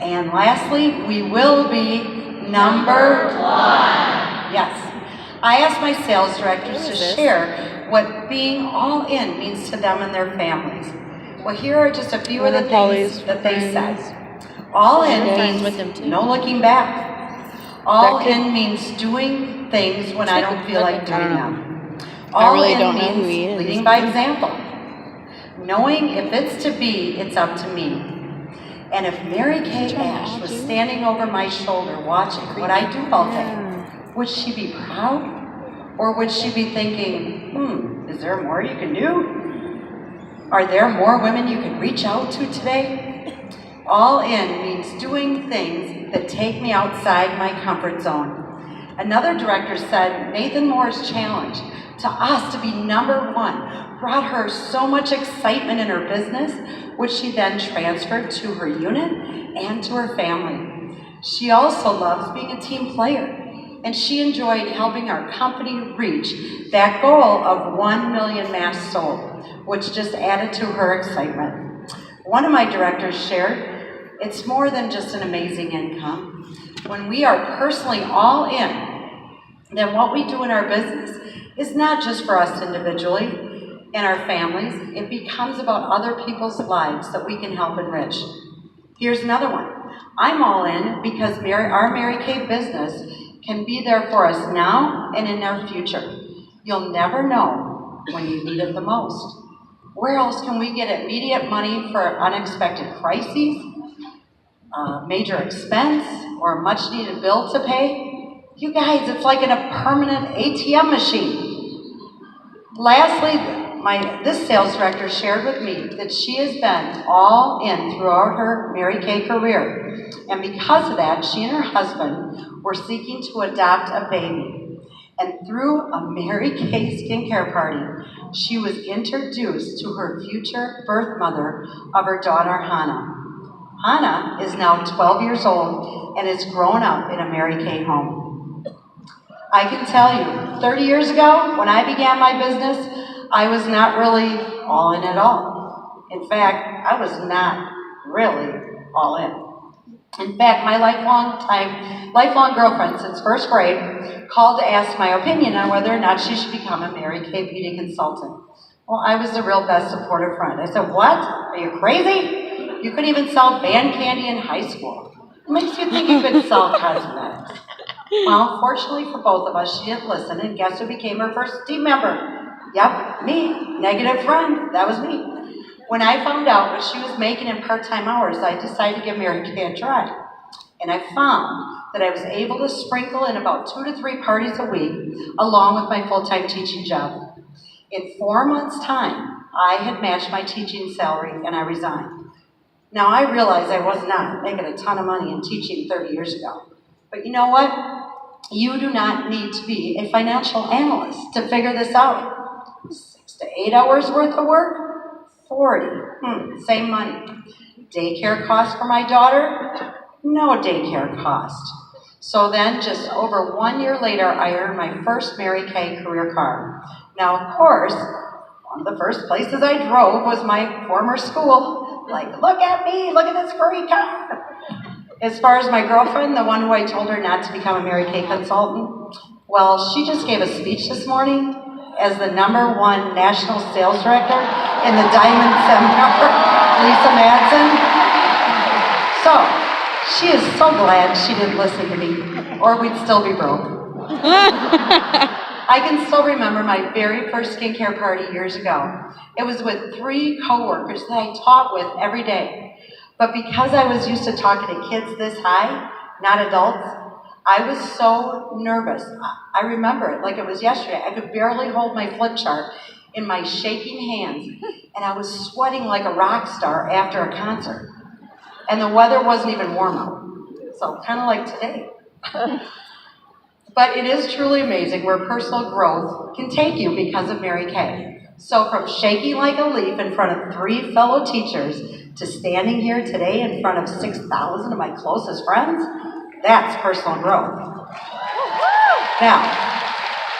And lastly, we will be number one. Yes. I asked my sales directors to share what being all in means to them and their families. Well, here are just a few of the things that they said. All in means no looking back. All in means doing things when I don't feel like doing them. All in means leading by example. Knowing if it's to be, it's up to me. And if Mary Kay Ash was standing over my shoulder watching what I do all day, would she be proud? Or would she be thinking, is there more you can do? Are there more women you can reach out to today? All in means doing things that take me outside my comfort zone. Another director said Nathan Moore's challenge to us to be number one brought her so much excitement in her business, which she then transferred to her unit and to her family. She also loves being a team player, and she enjoyed helping our company reach that goal of 1 million masks sold, which just added to her excitement. One of my directors shared, it's more than just an amazing income. When we are personally all in, then what we do in our business is not just for us individually and our families, it becomes about other people's lives that we can help enrich. Here's another one. I'm all in because our Mary Kay business can be there for us now and in our future. You'll never know when you need it the most. Where else can we get immediate money for unexpected crises, major expense, or a much needed bill to pay? You guys, it's like in a permanent ATM machine. Lastly, this sales director shared with me that she has been all in throughout her Mary Kay career. And because of that, she and her husband were seeking to adopt a baby. And through a Mary Kay skincare party, she was introduced to her future birth mother of her daughter, Hannah. Hannah is now 12 years old and has grown up in a Mary Kay home. I can tell you, 30 years ago, when I began my business, I was not really all in at all. In fact, I was not really all in. In fact, my lifelong girlfriend since first grade called to ask my opinion on whether or not she should become a Mary Kay beauty consultant. Well, I was the real best supportive friend. I said, what? Are you crazy? You couldn't even sell band candy in high school. What makes you think you could sell cosmetics? Well, fortunately for both of us, she didn't listen, and guess who became her first team member? Yep, me. Negative friend. That was me. When I found out what she was making in part-time hours, I decided to give Mary Kay a try. And I found that I was able to sprinkle in about 2 to 3 parties a week, along with my full-time teaching job. In 4 months' time, I had matched my teaching salary, and I resigned. Now, I realize I was not making a ton of money in teaching 30 years ago. But you know what? You do not need to be a financial analyst to figure this out. 6 to 8 hours worth of work? 40. Same money. Daycare cost for my daughter? No daycare cost. So then, just over 1 year later, I earned my first Mary Kay career card. Now, of course, one of the first places I drove was my former school. Like, look at me, look at this great car. As far as my girlfriend, the one who I told her not to become a Mary Kay consultant, well, she just gave a speech this morning as the #1 national sales director in the Diamond Seminar, Lisa Madsen. So, she is so glad she didn't listen to me, or we'd still be broke. I can still remember my very first skincare party years ago. It was with 3 coworkers that I taught with every day. But because I was used to talking to kids this high, not adults, I was so nervous. I remember it like it was yesterday. I could barely hold my flip chart in my shaking hands, and I was sweating like a rock star after a concert. And the weather wasn't even warm out, so kind of like today. But it is truly amazing where personal growth can take you because of Mary Kay. So from shaking like a leaf in front of 3 fellow teachers to standing here today in front of 6,000 of my closest friends, that's personal growth. Now,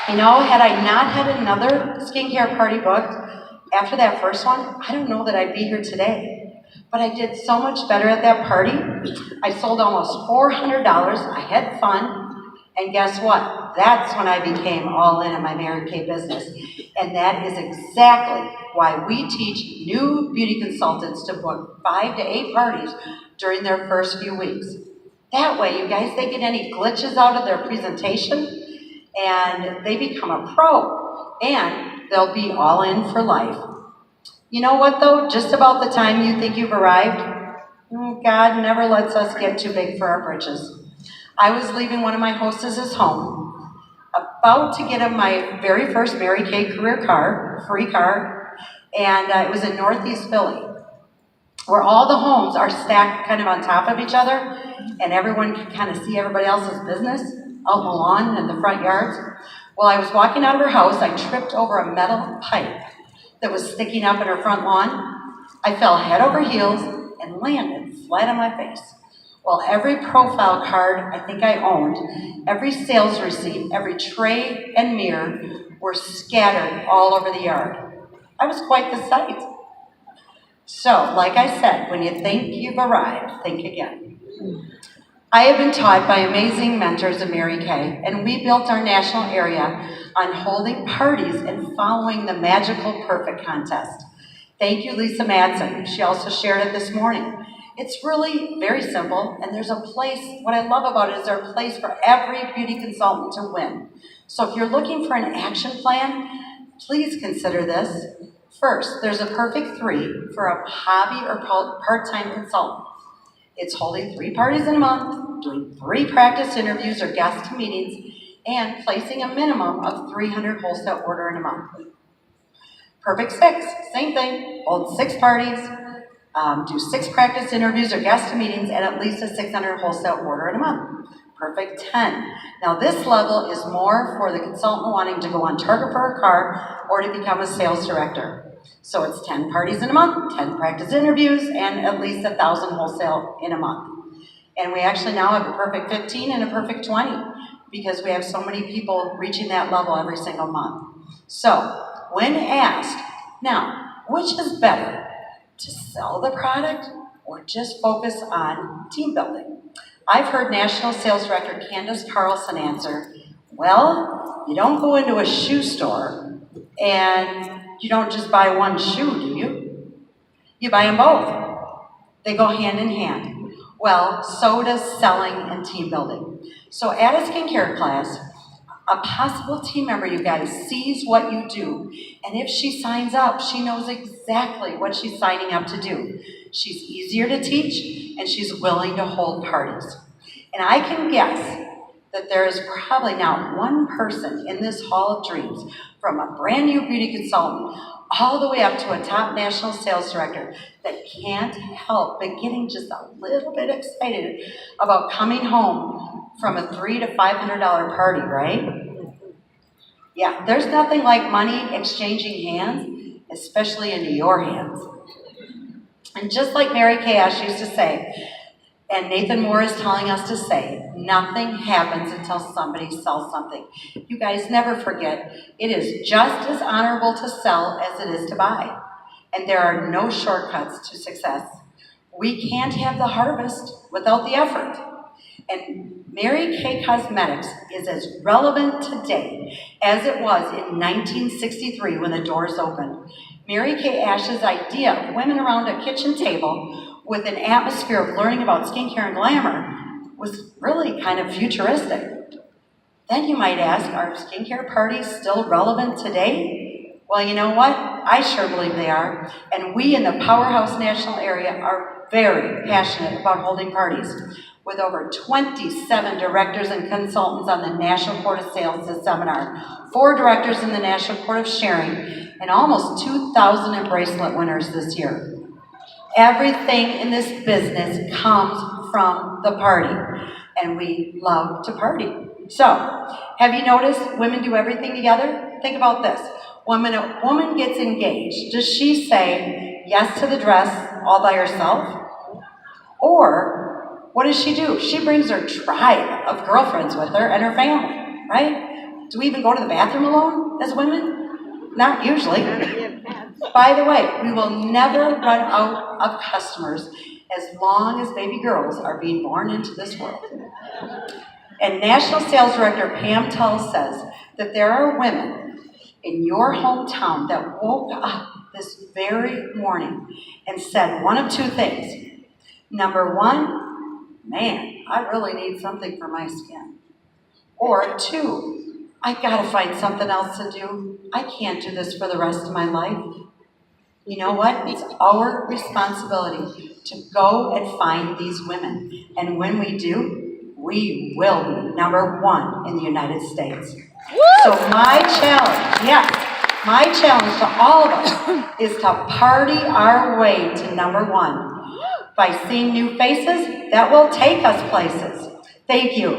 had I not had another skincare party booked after that first one, I don't know that I'd be here today. But I did so much better at that party. I sold almost $400. I had fun. And guess what? That's when I became all in my Mary Kay business. And that is exactly why we teach new beauty consultants to book 5 to 8 parties during their first few weeks. That way, you guys, they get any glitches out of their presentation and they become a pro. And they'll be all in for life. You know what, though? Just about the time you think you've arrived, God never lets us get too big for our britches. I was leaving one of my hostesses' home, about to get in my very first Mary Kay career car, free car, and it was in Northeast Philly, where all the homes are stacked kind of on top of each other, and everyone can kind of see everybody else's business out in the lawn and the front yards. Well, I was walking out of her house, I tripped over a metal pipe that was sticking up in her front lawn. I fell head over heels and landed flat on my face. Well, every profile card I think I owned, every sales receipt, every tray and mirror were scattered all over the yard. I was quite the sight. So, like I said, when you think you've arrived, think again. I have been taught by amazing mentors of Mary Kay, and we built our national area on holding parties and following the Magical Perfect contest. Thank you, Lisa Madsen. She also shared it this morning. It's really very simple, and there's a place, what I love about it is there's a place for every beauty consultant to win. So if you're looking for an action plan, please consider this. First, there's a perfect 3 for a hobby or part-time consultant. It's holding 3 parties in a month, doing 3 practice interviews or guest meetings, and placing a minimum of 300 wholesale order in a month. Perfect 6, same thing, hold 6 parties, do 6 practice interviews or guest meetings, and at least a 600 wholesale order in a month. Perfect 10. Now this level is more for the consultant wanting to go on target for a car or to become a sales director. So it's 10 parties in a month, 10 practice interviews, and at least 1,000 wholesale in a month. And we actually now have a perfect 15 and a perfect 20 because we have so many people reaching that level every single month. So when asked, now, which is better, to sell the product or just focus on team building? I've heard National Sales Director Candace Carlson answer, well, you don't go into a shoe store and you don't just buy one shoe, do you? You buy them both. They go hand in hand. Well, so does selling and team building. So at a skincare class, a possible team member, you guys, sees what you do. And if she signs up, she knows exactly what she's signing up to do. She's easier to teach, and she's willing to hold parties. And I can guess that there is probably not one person in this Hall of Dreams, from a brand new beauty consultant all the way up to a top national sales director, that can't help but getting just a little bit excited about coming home from a $300 to $500 party, right? Yeah, there's nothing like money exchanging hands, especially into your hands. And just like Mary Kay Ash used to say, and Nathan Moore is telling us to say, nothing happens until somebody sells something. You guys never forget, it is just as honorable to sell as it is to buy. And there are no shortcuts to success. We can't have the harvest without the effort. And Mary Kay Cosmetics is as relevant today as it was in 1963 when the doors opened. Mary Kay Ash's idea of women around a kitchen table with an atmosphere of learning about skincare and glamour was really kind of futuristic. Then you might ask, are skincare parties still relevant today? Well, you know what? I sure believe they are. And we in the Powerhouse National area are very passionate about holding parties, with over 27 directors and consultants on the National Court of Sales this seminar, 4 directors in the National Court of Sharing, and almost 2,000 bracelet winners this year. Everything in this business comes from the party, and we love to party. So, have you noticed women do everything together? Think about this. When a woman gets engaged, does she say yes to the dress all by herself? Or what does she do? She brings her tribe of girlfriends with her and her family, right? Do we even go to the bathroom alone as women? Not usually. By the way, we will never run out of customers as long as baby girls are being born into this world. And National Sales Director Pam Tull says that there are women in your hometown that woke up this very morning and said one of two things. Number one, man, I really need something for my skin. Or two, I gotta find something else to do. I can't do this for the rest of my life. You know what? It's our responsibility to go and find these women. And when we do, we will be number one in the United States. So my challenge, yes, my challenge to all of us is to party our way to number one by seeing new faces that will take us places. Thank you.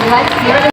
Let's hear it.